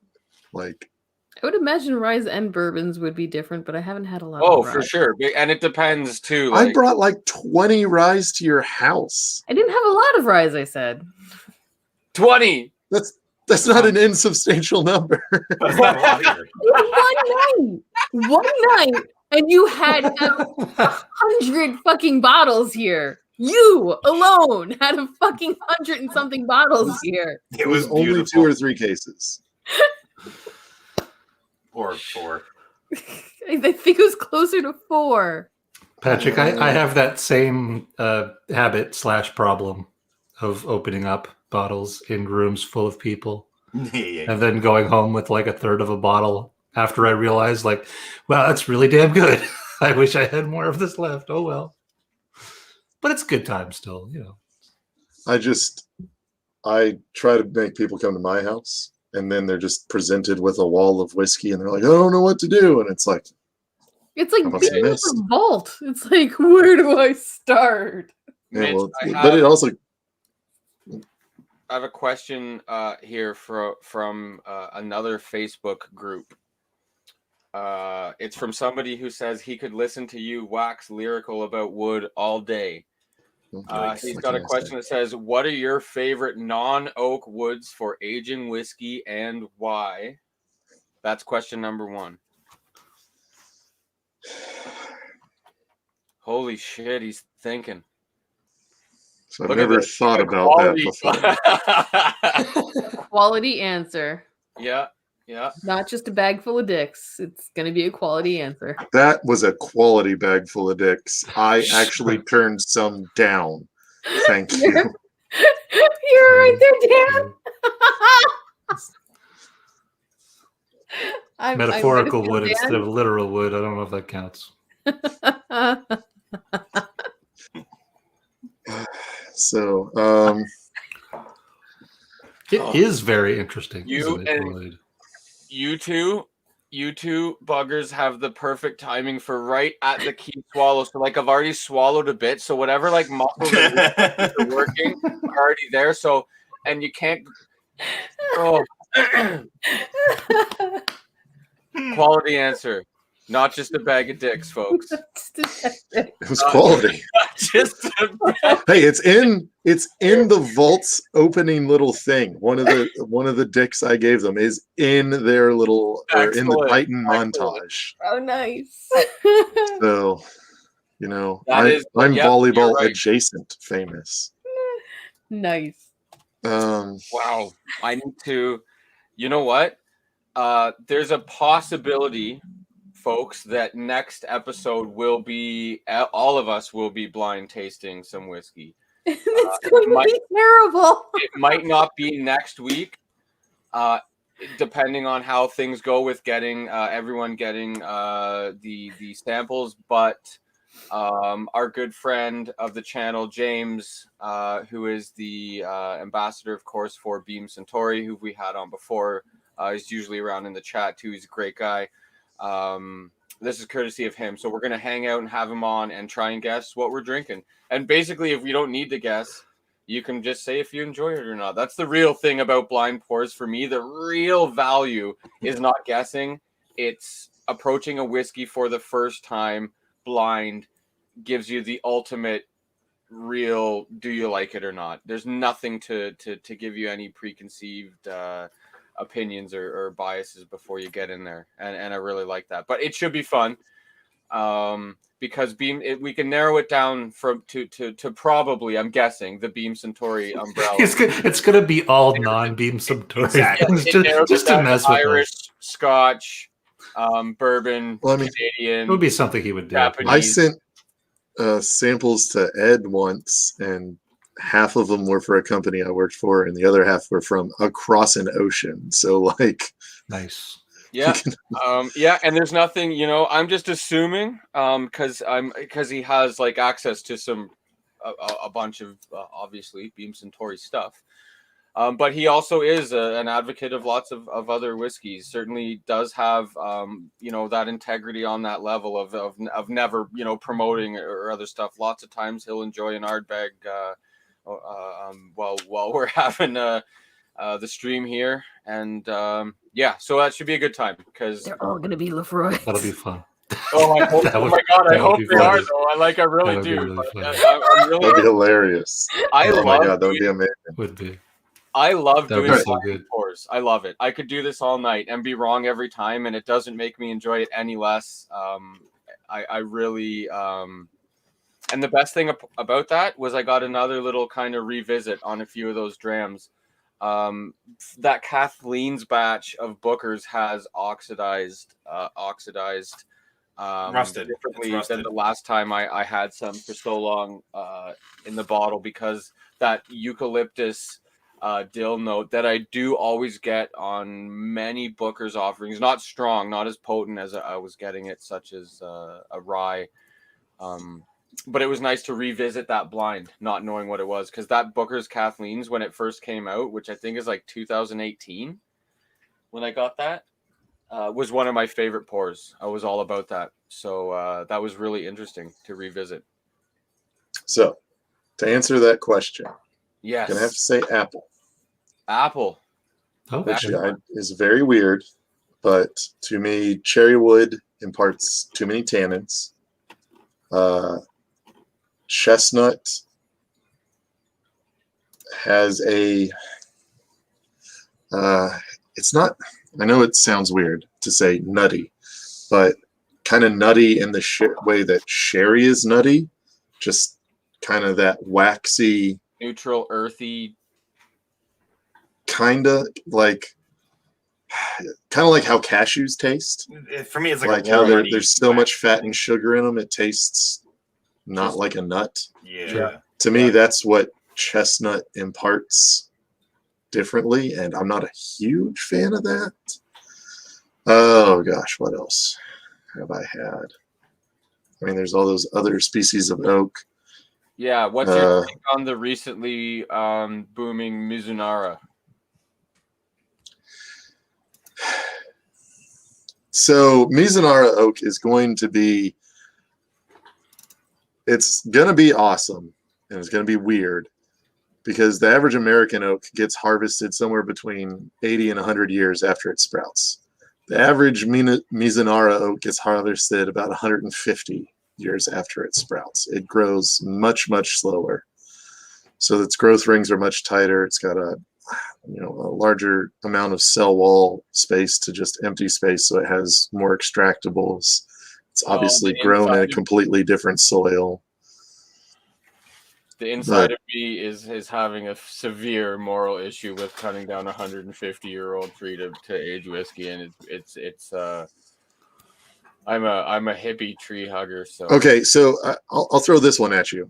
like. I would imagine ryes and bourbons would be different, but I haven't had a lot Oh, of for rye. sure. And it depends too. I Like, brought like 20 ryes to your house. I didn't have a lot of ryes, I said. 20. That's not an insubstantial number. That's not a lot either. One night, and you had 100 fucking bottles here. You alone had a fucking 100 and something bottles here. It was only beautiful. 2 or 3 cases. Or 4. I think it was closer to 4. Patrick, I have that same habit / problem of opening up bottles in rooms full of people Yeah. and then going home with like a third of a bottle after I realize, like, wow, that's really damn good. I wish I had more of this left. Oh well. But it's good time still, you know. I try to make people come to my house, and then they're just presented with a wall of whiskey, and they're like, I don't know what to do. And it's like, It's like How much I being in missed? a vault. It's like, where do I start? yeah, Mitch, well, I but it also, I have a question here from another Facebook group. It's from somebody who says he could listen to you wax lyrical about wood all day. He's got a question that says, what are your favorite non-oak woods for aging whiskey and why? That's question number 1. Holy shit, he's thinking. So I've Look at never this. thought about that before. Quality answer. Yeah. Not just a bag full of dicks. It's going to be a quality answer. That was a quality bag full of dicks. I actually turned some down. Thank you. You're right there, Dan. Metaphorical wood instead of literal wood. I don't know if that counts. So, It is very interesting. You isn't it, Lloyd? You two buggers have the perfect timing for right at the key swallow. So like I've already swallowed a bit. So whatever like muscles are working are already there. So and you can't quality answer. Not just a bag of dicks, folks. it was quality. Just Hey, it's in the vault's opening little thing. One of the dicks I gave them is in their little or in the Excellent. Titan Excellent. montage. Oh, nice. So, you know, That is- I'm yep, volleyball you're right. adjacent famous. Nice. wow. I need to. You know what? There's a possibility, folks, that next episode will be all of us will be blind tasting some whiskey. It's going to might- be terrible. It might not be next week, depending on how things go with getting everyone getting the samples. But our good friend of the channel, James, who is the ambassador, of course, for Beam Centauri, who we had on before, he's usually around in the chat too. He's a great guy. This is courtesy of him. So we're going to hang out and have him on and try and guess what we're drinking. And basically, if we don't need to guess, you can just say if you enjoy it or not. That's the real thing about blind pours for me. The real value is not guessing. It's approaching a whiskey for the first time blind gives you the ultimate real, do you like it or not? There's nothing to give you any preconceived opinions or biases before you get in there, and I really like that. But it should be fun because we can narrow it down to probably, I'm guessing, the Beam Centauri umbrella. It's gonna be all non-Beam Centauri. Exactly. just to mess with Irish, us. Scotch, bourbon, Well, I mean, Canadian. It would be something he would do. Japanese. I sent samples to Ed once, and half of them were for a company I worked for, and the other half were from across an ocean. So, like, Nice. Yeah, yeah, and there's nothing, I'm just assuming, because he has like access to some a bunch of obviously Beam Suntory stuff. But he also is an advocate of lots of other whiskeys. Certainly does have, that integrity on that level of never, promoting or other stuff. Lots of times he'll enjoy an Ardbeg while we're having the stream here. And so that should be a good time because They're all gonna be Lefroy. That'll be fun. oh my god, I hope they are funny. though. I really That would be do. really But, funny. I'm really, That'd be hilarious. I Oh my love god, that would be doing, amazing. Would be. I love That would doing be so blind good. pours. I love it. I could do this all night and be wrong every time, and it doesn't make me enjoy it any less. I really and the best thing about that was I got another little kind of revisit on a few of those drams. That Kathleen's batch of Booker's has oxidized Rusted. differently It's rusted. than the last time I had some for so long in the bottle, because that eucalyptus dill note that I do always get on many Booker's offerings, not strong, not as potent as I was getting it, such as a rye. But it was nice to revisit that blind, not knowing what it was, because that Booker's Kathleen's, when it first came out, which I think is like 2018 when I got that, was one of my favorite pours. I was all about that. So that was really interesting to revisit. So, to answer that question, Yes. I'm gonna have to say apple, Apple. Oh, which okay. is very weird, but to me, cherry wood imparts too many tannins. Chestnut has a it's not, I know it sounds weird to say nutty, but kind of nutty in the way that sherry is nutty, just kind of that waxy, Neutral, earthy. kind of like how cashews taste. For me, it's Like a how warm, there's so much fat and sugar in them, it tastes not Just- like a nut. Yeah. Sure. To me, Yeah. that's what chestnut imparts differently, and I'm not a huge fan of that. Oh gosh, what else have I had? I mean, there's all those other species of oak. Yeah. What's your take on the recently booming Mizunara? So Mizunara oak is going to be, it's going to be awesome, and it's going to be weird, because the average American oak gets harvested somewhere between 80 and 100 years after it sprouts. The average Mizunara oak gets harvested about 150 years after it sprouts. It grows much, much slower. So its growth rings are much tighter. It's got a larger amount of cell wall space to just empty space, so it has more extractables. It's obviously grown in a completely different soil. The inside of me is having a severe moral issue with cutting down a 150-year-old tree to age whiskey, and it's I'm a hippie tree hugger. So okay, so I'll throw this one at you.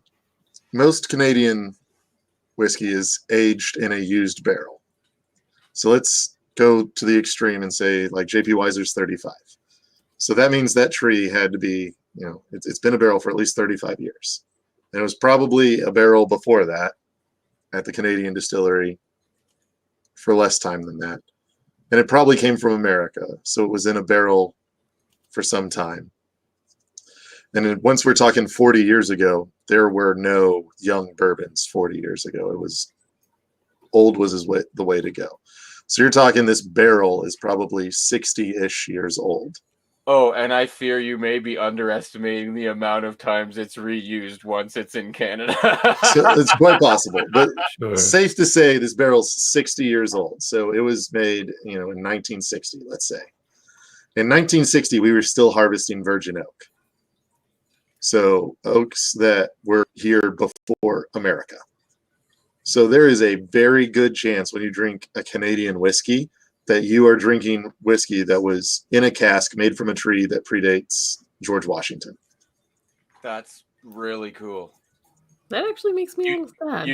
Most Canadian whiskey is aged in a used barrel. So let's go to the extreme and say like JP Weiser's 35. So that means that tree had to be, it's been a barrel for at least 35 years. And it was probably a barrel before that at the Canadian distillery for less time than that. And it probably came from America. So it was in a barrel for some time. And then once we're talking 40 years ago, there were no young bourbons 40 years ago. It was old was the way to go. So you're talking this barrel is probably 60-ish years old. Oh, and I fear you may be underestimating the amount of times it's reused once it's in Canada. So it's quite possible, but Sure. safe to say this barrel's 60 years old. So it was made, in 1960, let's say. In 1960, we were still harvesting virgin oak. So oaks that were here before America. So there is a very good chance when you drink a Canadian whiskey that you are drinking whiskey that was in a cask made from a tree that predates George Washington. That's really cool. That actually makes me a little sad.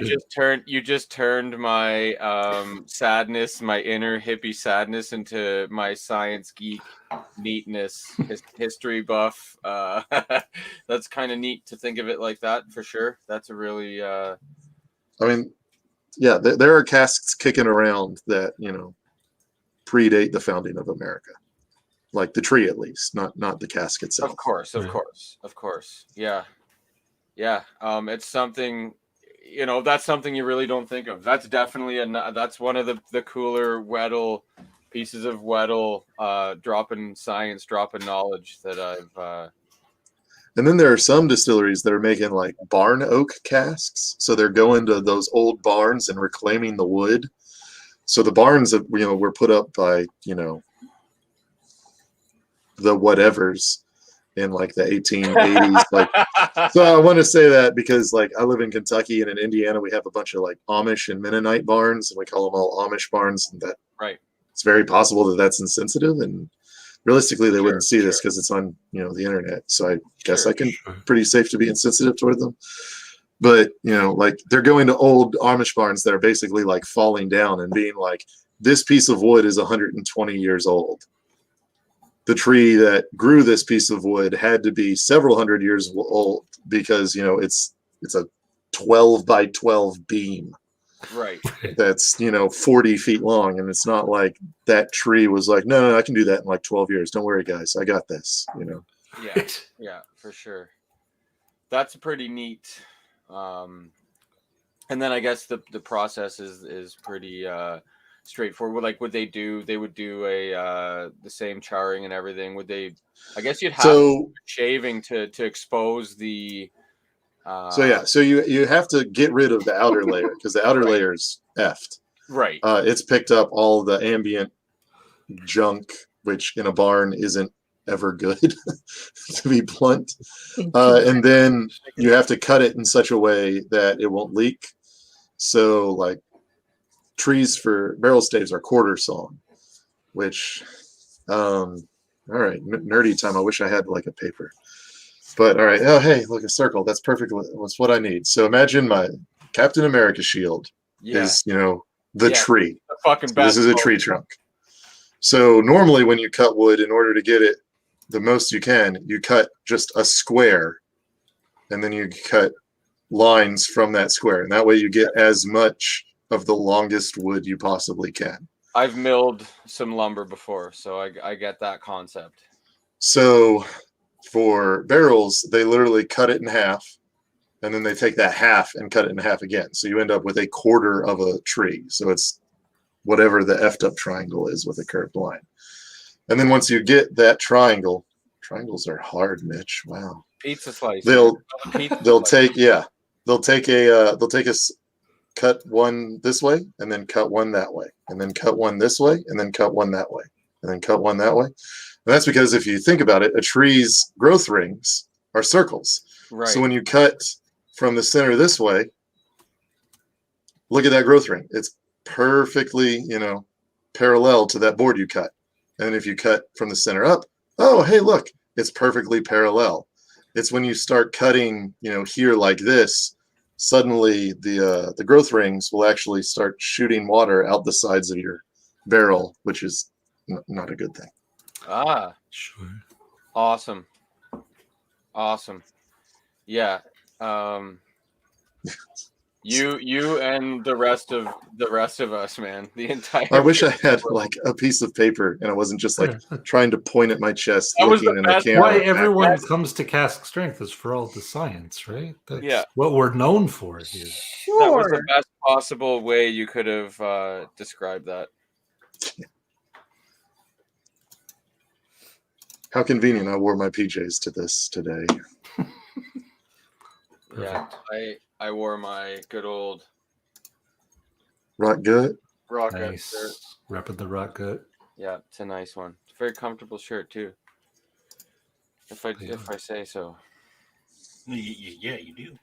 You just turned my sadness, my inner hippie sadness, into my science geek neatness, history buff. That's kind of neat to think of it like that, for sure. That's a really I mean, yeah, there are casks kicking around that predate the founding of America, like the tree at least, not the cask itself. Of course. Yeah. It's something, that's something you really don't think of. That's definitely that's one of the cooler Weddle pieces of Weddle dropping science, dropping knowledge that I've. And then there are some distilleries that are making like barn oak casks. So they're going to those old barns and reclaiming the wood. So the barns that were put up by the whatevers in like the 1880s. Like, so I want to say that because like I live in Kentucky, and in Indiana we have a bunch of like Amish and Mennonite barns, and we call them all Amish barns, and that right. It's very possible that that's insensitive, and realistically they wouldn't see this because it's on the internet. So I guess I can pretty safe to be insensitive toward them. But like they're going to old Amish barns that are basically like falling down and being like, this piece of wood is 120 years old. The tree that grew this piece of wood had to be several hundred years old because it's a 12 by 12 beam. Right. That's 40 feet long, and it's not like that tree was like, no, I can do that in like 12 years. Don't worry, guys, I got this. Yeah, for sure. That's pretty neat. And then I guess the process is pretty straightforward. Like, would they do a the same charring and everything? Would they? I guess you'd have shaving to expose the. So you have to get rid of the outer layer because the outer layer is effed. Right. It's picked up all the ambient junk, which in a barn isn't ever good, to be blunt. And then you have to cut it in such a way that it won't leak. So like trees for barrel staves are quarter sawn, which all right, nerdy time. I wish I had like a paper. But all right. Oh, hey, look, a circle. That's perfect. That's what I need. So imagine my Captain America shield is, the tree. The fucking this is a tree trunk. So normally when you cut wood, in order to get it the most you can, you cut just a square, and then you cut lines from that square. And that way you get as much of the longest wood you possibly can. I've milled some lumber before, so I get that concept. So for barrels, they literally cut it in half, and then they take that half and cut it in half again. So you end up with a quarter of a tree. So it's whatever the effed up triangle is with a curved line. And then once you get that triangle, triangles are hard, Mitch. Wow. Pizza slice. They'll take cut one this way, and then cut one that way, and then cut one this way, and then cut one that way, and then cut one that way. And that's because if you think about it, a tree's growth rings are circles. Right. So when you cut from the center this way, look at that growth ring. It's perfectly, parallel to that board you cut. And if you cut from the center up, oh, hey, look, it's perfectly parallel. It's when you start cutting, here like this, suddenly the growth rings will actually start shooting water out the sides of your barrel, which is not a good thing. Ah, Sure. Awesome. Yeah. You and the rest of us, man. The entire. I wish I had like a piece of paper and I wasn't just like trying to point at my chest, looking in the camera. Why everyone comes to Cask Strength is for all the science, right? That's what we're known for here. Sure. That was the best possible way you could have described that. How convenient! I wore my PJs to this today. Yeah, I wore my good old rock gut. Rock nice. Gut shirt. Repping the rock gut. Yeah, it's a nice one. It's a very comfortable shirt too. If I say so. Yeah, you do.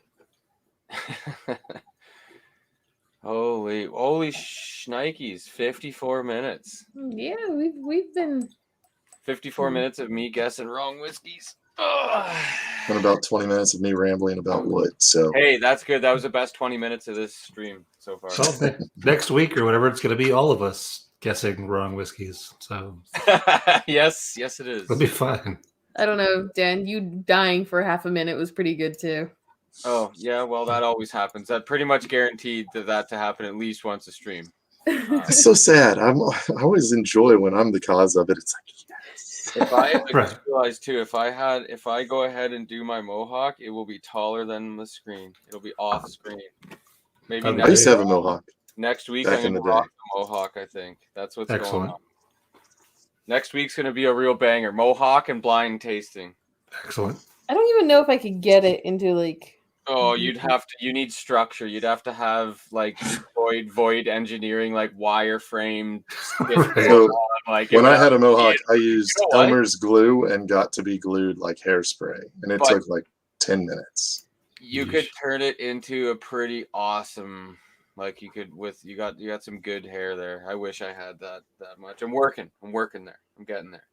Holy shnikes! 54 minutes. Yeah, we've been 54 minutes of me guessing wrong whiskeys. And about 20 minutes of me rambling about wood. So Hey, that's good. That was the best 20 minutes of this stream so far. So next week or whatever, it's going to be all of us guessing wrong whiskeys. So yes, it is. it'll be fine. I don't know, Dan. You dying for half a minute was pretty good too. Oh, yeah, well, that always happens. That pretty much guaranteed that to happen at least once a stream. it's so sad. I always enjoy when I'm the cause of it. It's like, yes. If I Right. just realized too, if I go ahead and do my mohawk, it will be taller than the screen. It'll be off screen. Maybe Okay. I used to have a mohawk. next week back I'm in gonna the rock the mohawk. I think that's what's going Excellent. on. Next week's gonna be a real banger. Mohawk and blind tasting. Excellent. I don't even know if I could get it into like. Oh, you need structure. You'd have to have like void engineering, like wireframe. So Like when it I would had a have- mohawk, I used You know what? Elmer's glue and got to be glued like hairspray. And it But- took like 10 minutes. you could turn it into a pretty awesome. Like you could you got some good hair there. I wish I had that much. I'm working there. I'm getting there.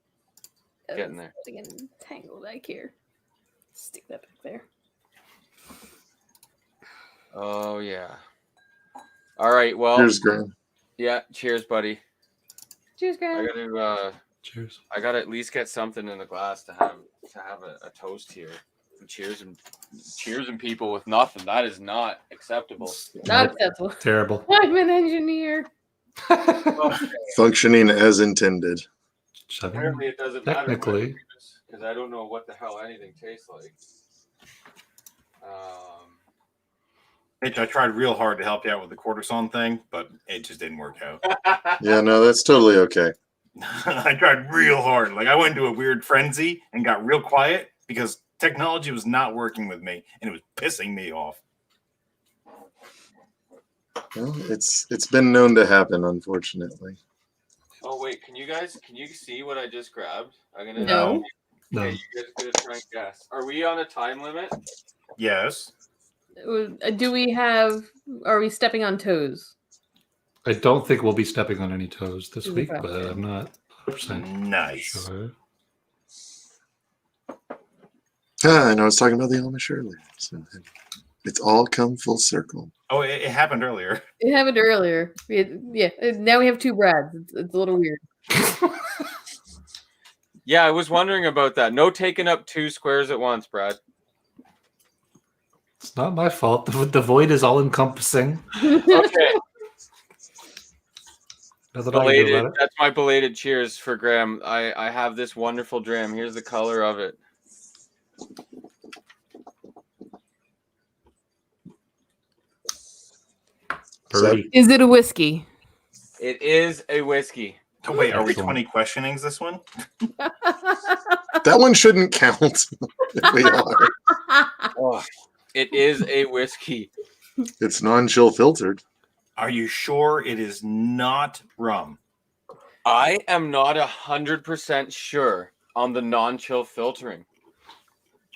Getting there. Getting tangled back here. Stick that back there. Oh yeah. All right. Well, Here's Graham. yeah. Cheers, buddy. Cheers, I Graham. got to Cheers. I got to at least get something in the glass to have a toast here. And cheers and people with nothing. That is not acceptable. Not Nope. acceptable. Terrible. I'm an engineer. Functioning as intended. Apparently, it doesn't matter Technically. because I don't know what the hell anything tastes like. Mitch, I tried real hard to help you out with the cortisone thing, but it just didn't work out. Yeah, no, that's totally okay. I tried real hard. Like I went into a weird frenzy and got real quiet because technology was not working with me and it was pissing me off. Well, it's been known to happen, unfortunately. Oh wait, can you see what I just grabbed? I'm gonna No. No. Okay, you guys gonna try and guess. Are we on a time limit? Yes. Do we have? Are we stepping on toes? I don't think we'll be stepping on any toes this Okay. week, but I'm not 100% Nice. sure. And I was talking about the Amish earlier. So it's all come full circle. Oh, it happened earlier. It happened earlier. Now we have two Brads. It's a little weird. Yeah, I was wondering about that. No taking up two squares at once, Brad. It's not my fault. The void is all encompassing. Okay, Nothing I can do about it. that's my belated cheers for Graham. I have this wonderful dram. Here's the color of it. Birdie. Is it a whiskey? It is a whiskey. Oh, wait, are we Excellent. 20 questionings this one? That one shouldn't count. If we are. Oh, it is a whiskey. It's non-chill filtered. Are you sure it is not rum? I am not 100% sure on the non-chill filtering.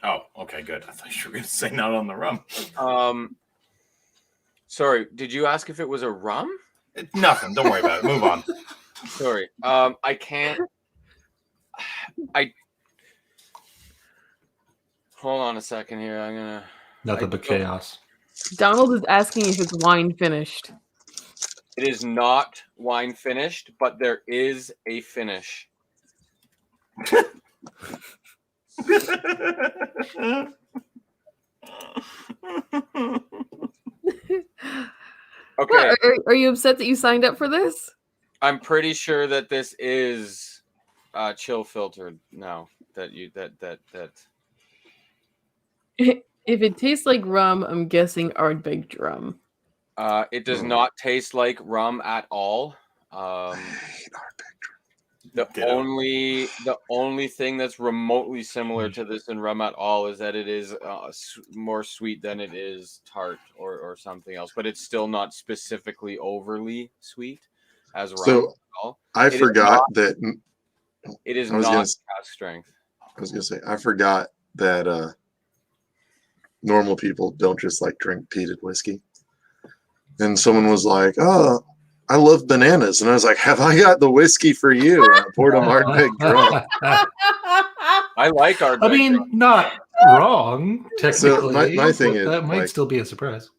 Oh, okay, good. I thought you were going to say not on the rum. Sorry, did you ask if it was a rum? Nothing. Don't worry about it. Move on. Sorry. I can't. Hold on a second here. I'm gonna. Nothing but chaos. Donald is asking if it's wine finished. It is not wine finished, but there is a finish. Okay, Are you upset that you signed up for this? I'm pretty sure that this is chill filtered now. That. If it tastes like rum, I'm guessing Ardbeg rum. It does not taste like rum at all. The Ditto. only thing that's remotely similar to this in rum at all is that it is more sweet than it is tart or something else, but it's still not specifically overly sweet as rum So at all. I It is forgot that. It is I was not gonna- cask strength. I was gonna say I forgot that normal people don't just like drink peated whiskey. And someone was like, "Oh, I love bananas. And I was like, have I got the whiskey for you? And I poured them Ardbeg drum. I like our. I mean, not wrong technically. my thing but is, that might like, still be a surprise.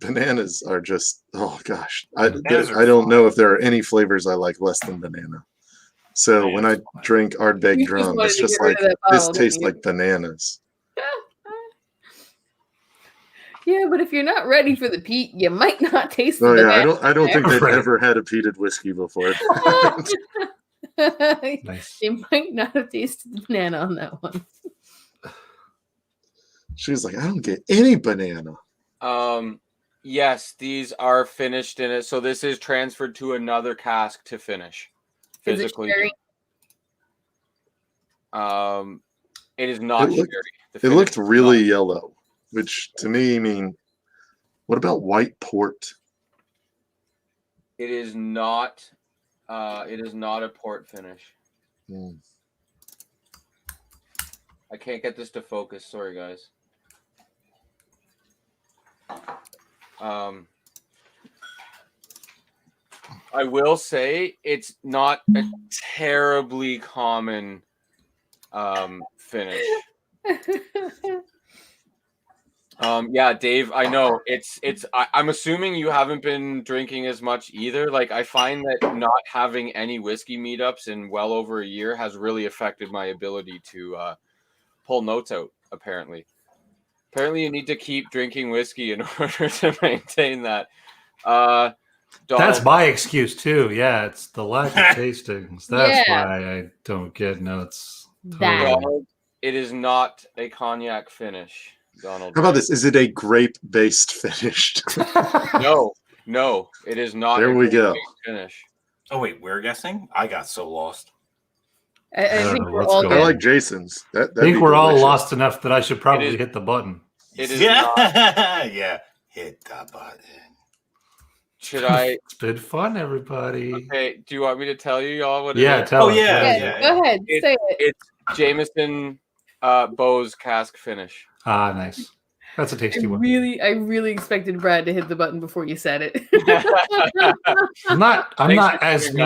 bananas are just, oh gosh. I Bananas are don't fun. know if there are any flavors I like less than banana. So when I Bananas are fun. drink Ardbeg You just drum, wanted it's to just get rid like, of that this bottle, tastes didn't you? like bananas. Yeah, but if you're not ready for the peat, you might not taste Oh the yeah, I don't think they've Right. ever had a peated whiskey before. banana. Nice. They might not have tasted the banana on that one. She was like, I don't get any banana. Yes, these are finished in it. So this is transferred to another cask to finish Is it physically. sherry? It is not It looked- sherry. The It finish looked is really not. yellow, which to me mean, what about white port? It is not. It is not a port finish. Hmm. I can't get this to focus. Sorry, guys. I will say it's not a terribly common finish. Yeah, Dave, I know I'm assuming you haven't been drinking as much either. Like, I find that not having any whiskey meetups in well over a year has really affected my ability to pull notes out. Apparently you need to keep drinking whiskey in order to maintain that. That's Donald, my excuse too. Yeah, it's the lack of tastings. That's Yeah. why I don't get notes. That. Totally. Donald, it is not a cognac finish. Donald, How about this? Is it a grape-based finished? No, it is not. There a we go. grape-based finish. Oh wait, we're guessing. I got so lost. I don't think know we're what's all going I good. on. like Jason's. I That'd think be we're all delicious. lost enough that I should probably is- hit the button. It is yeah, not. yeah. Hit the button. Should I? It's been fun, everybody. Okay. Do you want me to tell you y'all what it Yeah, is? tell Oh, us. yeah, what is Yeah, it? go ahead, It- say it. It's Jameson Bose cask finish. Ah, nice. That's a tasty one. I really expected Brad to hit the button before you said it. I'm not Thanks as for coming, guys. neat